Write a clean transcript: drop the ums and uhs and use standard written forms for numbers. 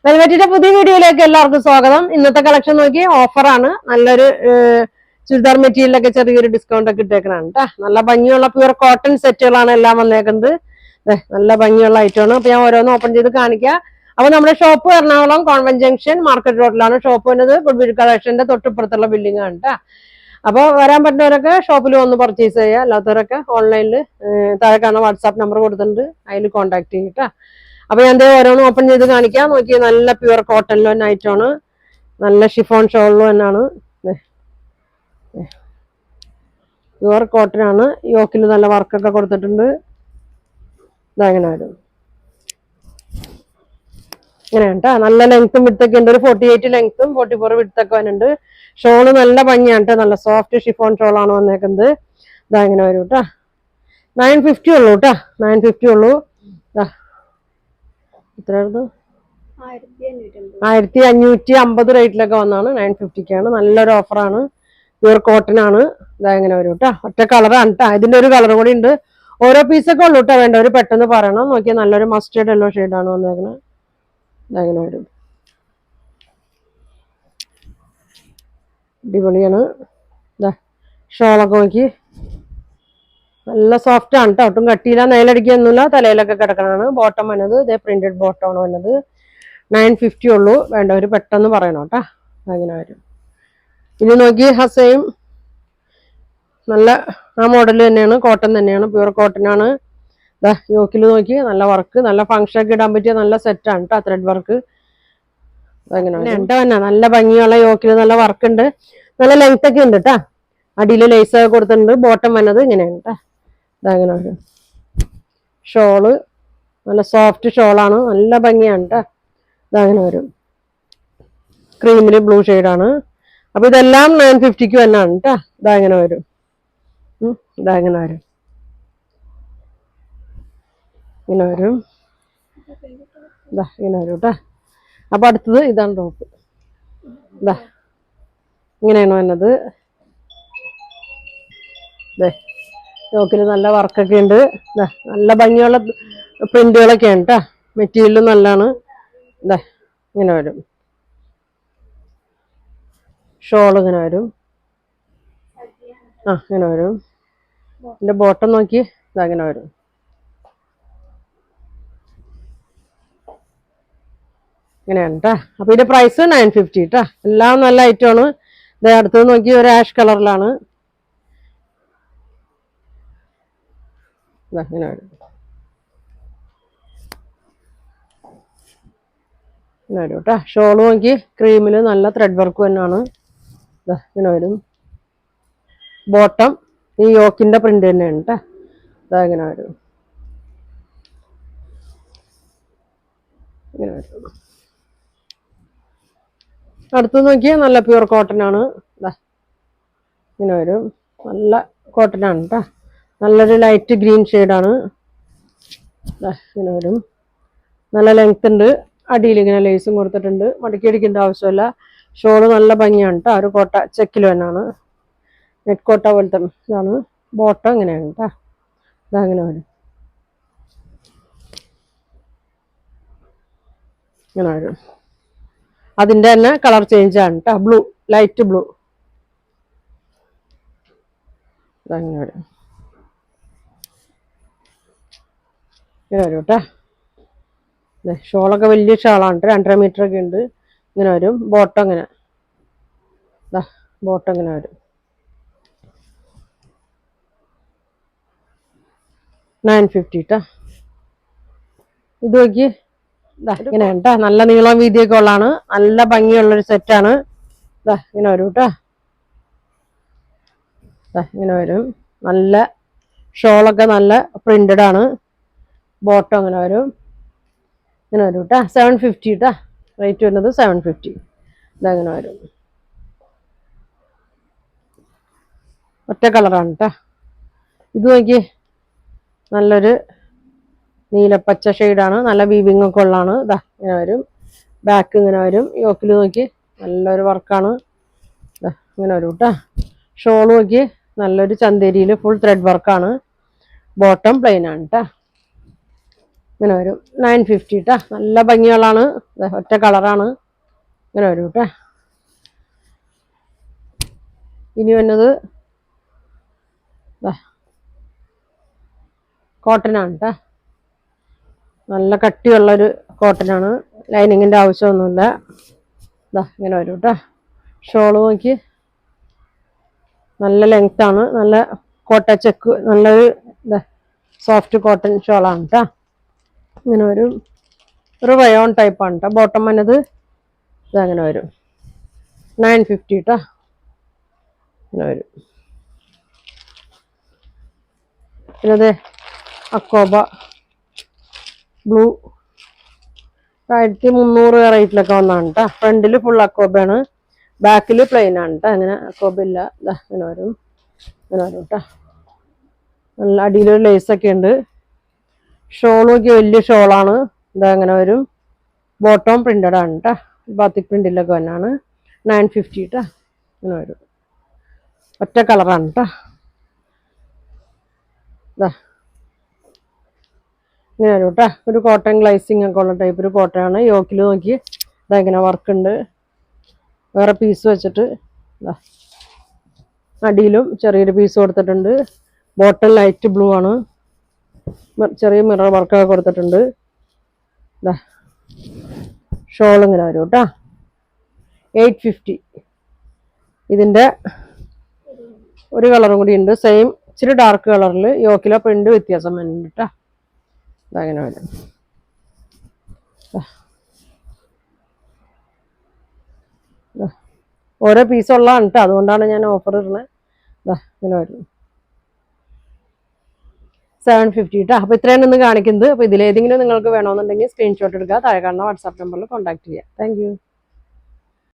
വെൽവെറ്റിന്റെ പുതിയ വീഡിയോയിലേക്ക് എല്ലാവർക്കും സ്വാഗതം. ഇന്നത്തെ കളക്ഷൻ നോക്കി ഓഫറാണ്. നല്ലൊരു ചുരിദാർ മെറ്റീരിയലൊക്കെ ചെറിയൊരു ഡിസ്കൗണ്ട് ഒക്കെ ഇട്ടേക്കണാണ് കേട്ടോ. നല്ല ഭംഗിയുള്ള പ്യുവർ കോട്ടൺ സെറ്റുകളാണ് എല്ലാം വന്നേക്കുന്നത്. നല്ല ഭംഗിയുള്ള ഐറ്റമാണ്. അപ്പൊ ഞാൻ ഓരോന്ന് ഓപ്പൺ ചെയ്ത് കാണിക്കാം. അപ്പൊ നമ്മുടെ shop Ernakulam convent junction market റോഡിലാണ് ഷോപ്പ് വന്നത്. ഗുഡ്വിൽ കളക്ഷന്റെ തൊട്ടിപ്പുറത്തുള്ള ബിൽഡിംഗ് ആണ് കേട്ടോ. അപ്പോൾ വരാൻ പറ്റുന്നവരൊക്കെ ഷോപ്പിൽ വന്ന് പർച്ചേസ് ചെയ്യുക. അല്ലാത്തവരൊക്കെ ഓൺലൈനിൽ താഴെ കാണുന്ന വാട്സാപ്പ് നമ്പർ കൊടുത്തിട്ടുണ്ട്, അതിൽ കോൺടാക്ട് ചെയ്യും കേട്ടോ. അപ്പൊ ഞാൻ ഓരോന്ന് ഓപ്പൺ ചെയ്ത് കാണിക്കാം. നോക്കി നല്ല പ്യുവർ കോട്ടണിലോ നൈറ്റാണ്. നല്ല ഷിഫോൺ ഷോളിലോ തന്നെയാണ്. പ്യുവർ കോട്ടൺ ആണ്. യോക്കിൽ നല്ല വർക്കൊക്കെ കൊടുത്തിട്ടുണ്ട്. ഇതങ്ങനെ വരും. ഇങ്ങനെയാണ് കേട്ടോ. നല്ല ലെങ്ത്തും വിടുത്തൊക്കെ ഉണ്ട്. ഒരു 48 ലെങ്ത്തും 44 വിടുത്തൊക്കെ വരുന്നുണ്ട്. ഷോള് നല്ല ഭംഗിയാണ് കേട്ടോ. നല്ല സോഫ്റ്റ് ഷിഫോൺ ഷോളാണ് വന്നേക്കുന്നത്. ഇതങ്ങനെ വരും കേട്ടോ. 950 ഉള്ളൂ കേട്ടോ. 950 ഉള്ളൂ. എത്രയായിരുന്നു? 1550 റേറ്റിലൊക്കെ വന്നാണ്. 950ക്കാണ്. നല്ലൊരു ഓഫറാണ്. പ്യൂർ കോട്ടൺ ആണ്. ഇതങ്ങനെ വരും കേട്ടോ. ഒറ്റ കളറാണ് കേട്ടോ. ഇതിന്റെ ഒരു കളർ കൂടി ഉണ്ട്. ഓരോ പീസൊക്കെ ഉള്ളൂ കേട്ടോ. വേണ്ട ഒരു പെട്ടെന്ന് പറയണം. നോക്കിയാൽ നല്ലൊരു മസ്റ്റേർഡ് യെല്ലോ ഷെയ്ഡാണ് വന്നേക്കുന്നത്. ഇതങ്ങനെ വരും. അടിപൊളിയാണ്. ഷോളൊക്കെ നോക്കി നല്ല സോഫ്റ്റ് ആണ് കേട്ടോ. ഒട്ടും കട്ടിയില്ല, നെയിലടിക്കൊന്നുമില്ല. തലയിലൊക്കെ കിടക്കണതാണ്. ബോട്ടം വന്നത് ഇതേ പ്രിന്റഡ് ബോട്ടമാണ് വന്നത്. 950 ഉള്ളൂ. വേണ്ടവർ പെട്ടെന്ന് പറയണം കേട്ടോ. അങ്ങനെ വരും. ഇനി നോക്കി ഹസയും നല്ല ആ മോഡൽ തന്നെയാണ്. കോട്ടൺ തന്നെയാണ്. പ്യൂർ കോട്ടൺ ആണ്. യോക്കിൽ നോക്കി നല്ല വർക്ക്, നല്ല ഫംഗ്ഷൻ ഒക്കെ ഇടാൻ പറ്റിയ നല്ല സെറ്റാണ് കേട്ടോ. ത്രെഡ് വർക്ക് അങ്ങനെ തന്നെ നല്ല ഭംഗിയുള്ള യോക്കിൽ നല്ല വർക്ക് ഉണ്ട്. നല്ല ലെങ്ത് ഒക്കെ ഉണ്ട് കേട്ടോ. അടിയിൽ ലേസ് ഒക്കെ കൊടുത്തിട്ടുണ്ട്. ബോട്ടം വന്നത് ഇങ്ങനെയാണ് കേട്ടോ. ഇതങ്ങനെ വരും. ഷോള് നല്ല സോഫ്റ്റ് ഷോളാണ്. നല്ല ഭംഗിയാണ് കേട്ടോ. ഇതങ്ങനെ വരും. ക്രീമില് ബ്ലൂ ഷെയ്ഡാണ്. അപ്പൊ ഇതെല്ലാം 950ക്ക് തന്നെയാണ് കേട്ടോ. ഇതങ്ങനെ വരും. ഇതങ്ങനെ വരും. ഇങ്ങനെ വരും. ഇങ്ങനെ വരും കേട്ടോ. അപ്പൊ അടുത്തത് ഇതാണ് ടോപ്പ്. ഇങ്ങനെയാണ് വന്നത്. യോക്കിൽ നല്ല വർക്കൊക്കെ ഉണ്ട്. നല്ല ഭംഗിയുള്ള പ്രിന്റുകളൊക്കെയാണ് കേട്ടോ. മെറ്റീരിയലും നല്ലതാണ്. ഇങ്ങനെ വരും. ഷോൾ ഇങ്ങനെ വരും. ഇങ്ങനെ വരും. ഇതിന്റെ ബോട്ടം നോക്കി ഇതങ്ങനെ വരും. ഇങ്ങനെയാണ് കേട്ടോ. അപ്പൊ ഇതിന്റെ പ്രൈസ് 950 കേട്ടോ. എല്ലാം നല്ല ഐറ്റമാണ്. അടുത്തത് നോക്കി ഒരു ആഷ് കളറിലാണ്. ഇങ്ങനെ വരും. ഇങ്ങനെ വരും കേട്ടോ. ഷോള് നോക്കി ക്രീമില് നല്ല ത്രെഡ് വർക്ക് തന്നെയാണ്. ഇങ്ങനെ വരും. ബോട്ടം ഈ യോക്കിന്റെ പ്രിന്റ് തന്നെയാണ് കേട്ടോ. ഇങ്ങനെ വരും. ഇങ്ങനെ വരും. അടുത്ത് നോക്കിയാൽ നല്ല പ്യൂർ കോട്ടൺ ആണ്. ഇങ്ങനെ വരും. നല്ല കോട്ടൺ ആണ് കേട്ടോ. നല്ലൊരു ലൈറ്റ് ഗ്രീൻ ഷെയ്ഡാണ്. ഇങ്ങനെ വരും. നല്ല ലെങ്ത് ഉണ്ട്. അടിയിൽ ഇങ്ങനെ ലേസും കൊടുത്തിട്ടുണ്ട്. മടക്കി അടിക്കേണ്ട ആവശ്യമില്ല. ഷോള് നല്ല ഭംഗിയാണ് കേട്ടോ. ഒരു കോട്ട ചെക്കിൽ തന്നെയാണ്. നെറ്റ് കോട്ട പോലത്തെ ഇതാണ്. ബോട്ടം ഇങ്ങനെയാണ് കേട്ടോ. ഇതങ്ങനെ വരും. ഇങ്ങനെ വരും. അതിൻ്റെ തന്നെ കളർ ചേഞ്ച് ആണ് കേട്ടോ. Blue, light blue. ഇതങ്ങനെ വരും. ഇങ്ങനെ വരും കേട്ടോ. ഷോളൊക്കെ വലിയ ഷാളാണ് കേട്ടോ. 2.5 മീറ്റർ ഒക്കെ ഉണ്ട്. ഇങ്ങനെ വരും. ബോട്ടം ഇങ്ങനെ ബോട്ടം ഇങ്ങനെ വരും. 950 കേട്ടോ. ഇത് നോക്കി ഇങ്ങനെയാണ് കേട്ടോ. നല്ല നീളം വീതിയൊക്കെ ഉള്ളതാണ്. നല്ല ഭംഗിയുള്ളൊരു സെറ്റാണ്. ഇങ്ങനെ വരും കേട്ടോ. ഇങ്ങനെ വരും. നല്ല ഷോളൊക്കെ നല്ല പ്രിന്റഡ് ആണ്. ബോട്ടം ഇങ്ങനെ വരും. ഇങ്ങനെ വരും കേട്ടോ. 750 കേട്ടോ. റേറ്റ് വരുന്നത് 750. ഇതങ്ങനെ വരും. ഒറ്റ കളറാണ് കേട്ടോ. ഇത് നോക്കി നല്ലൊരു നീലപ്പച്ച ഷെയ്ഡാണ്. നല്ല വീവിങ് ഒക്കെ ഉള്ളതാണ്. ഇങ്ങനെ വരും. ബാക്ക് ഇങ്ങനെ വരും. യോക്കിൽ നോക്കി നല്ലൊരു വർക്കാണ്. ഇങ്ങനെ വരും കേട്ടോ. ഷോൾ നോക്കി നല്ലൊരു ചന്തേരിയിൽ ഫുൾ ത്രെഡ് വർക്കാണ്. ബോട്ടം പ്ലെയിൻ ആണ് കേട്ടോ. ഇങ്ങനെ വരും 950 കേട്ടാ. നല്ല ഭംഗിയുള്ളതാണ്, ഒറ്റ കളറാണ്. ഇങ്ങനെ വരും കേട്ടാ. ഇനി വന്നത് കോട്ടനാണ് കേട്ടാ. നല്ല കട്ടിയുള്ളൊരു കോട്ടനാണ്, ലൈനിങ്ങിൻ്റെ ആവശ്യമൊന്നുമില്ല. ഇങ്ങനെ വരും കേട്ടാ. ഷോള് നോക്കി നല്ല ലെങ്ത്താണ്, നല്ല കോട്ട ചെക്ക്, നല്ലൊരു സോഫ്റ്റ് കോട്ടൺ ഷോളാണ് കേട്ടാ. ഇങ്ങനെ വരും, ഒരു റയോൺ ടൈപ്പാണ് കേട്ടോ. ബോട്ടം വന്നത് ഇതങ്ങനെ വരും 950 കേട്ടാ. ഇങ്ങനെ വരും. പിന്നെ അതെ അക്കോബ ബ്ലൂ 1300 റേറ്റിലൊക്കെ വന്നതാണ് കേട്ടോ. ഫ്രണ്ടിൽ ഫുൾ അക്കോബയാണ്, ബാക്കിൽ പ്ലെയിൻ ആണ് കേട്ടോ. അങ്ങനെ അക്കോബ ഇല്ല. ഇങ്ങനെ വരും, ഇങ്ങനെ വരും കേട്ടോ. നല്ല അടിയിലൊരു ലേസൊക്കെ ഉണ്ട്. ഷോൾ നോക്കി വലിയ ഷോളാണ്. അങ്ങനെ വരും. ബോട്ടം പ്രിന്റഡ് ആണ് കേട്ടോ. ബാത്തിക് പ്രിന്റിലൊക്കെ വന്നാണ് 950 കേട്ടോ. ഇങ്ങനെ വരും, ഒറ്റ കളറാണ് കേട്ടോ. ഇങ്ങനെ വരും കേട്ടോ. ഒരു കോട്ടൺ ഗ്ലൈസിങ് ഒക്കെ ഉള്ള ടൈപ്പ് ഒരു കോട്ടനാണ്. യോക്കിൽ നോക്കി ഇങ്ങനെ വർക്ക് ഉണ്ട്. വേറെ പീസ് വെച്ചിട്ട് അടിയിലും ചെറിയൊരു പീസ് കൊടുത്തിട്ടുണ്ട്. ബോട്ടം ലൈറ്റ് ബ്ലൂ ആണ്, ചെറിയ മിറർ വർക്കൊക്കെ കൊടുത്തിട്ടുണ്ട്. ഷോൾ ഇങ്ങനെ വരും കേട്ടോ 850. ഇതിൻ്റെ ഒരു കളറും കൂടി ഉണ്ട്, സെയിം ഇച്ചിരി ഡാർക്ക് കളറിൽ. യോക്കിലെ പ്രിന്റ് വ്യത്യാസം വരുന്നുണ്ട് കേട്ടോ. ഇതങ്ങനെ വരും. ഓരോ പീസുള്ളതാണ് കേട്ടോ, അതുകൊണ്ടാണ് ഞാൻ ഓഫർ ഇടുന്നത്. ഇങ്ങനെ വരും 750 കേട്ടോ. അപ്പോൾ ഇത്രയാണ് ഇന്ന് കാണിക്കുന്നത്. അപ്പോൾ ഇതിലേതെങ്കിലും നിങ്ങൾക്ക് വേണമെന്നുണ്ടെങ്കിൽ സ്ക്രീൻഷോട്ട് എടുക്കുക, താഴെ കാണുന്ന വാട്സാപ്പ് നമ്പറിൽ കോൺടാക്ട് ചെയ്യുക. താങ്ക്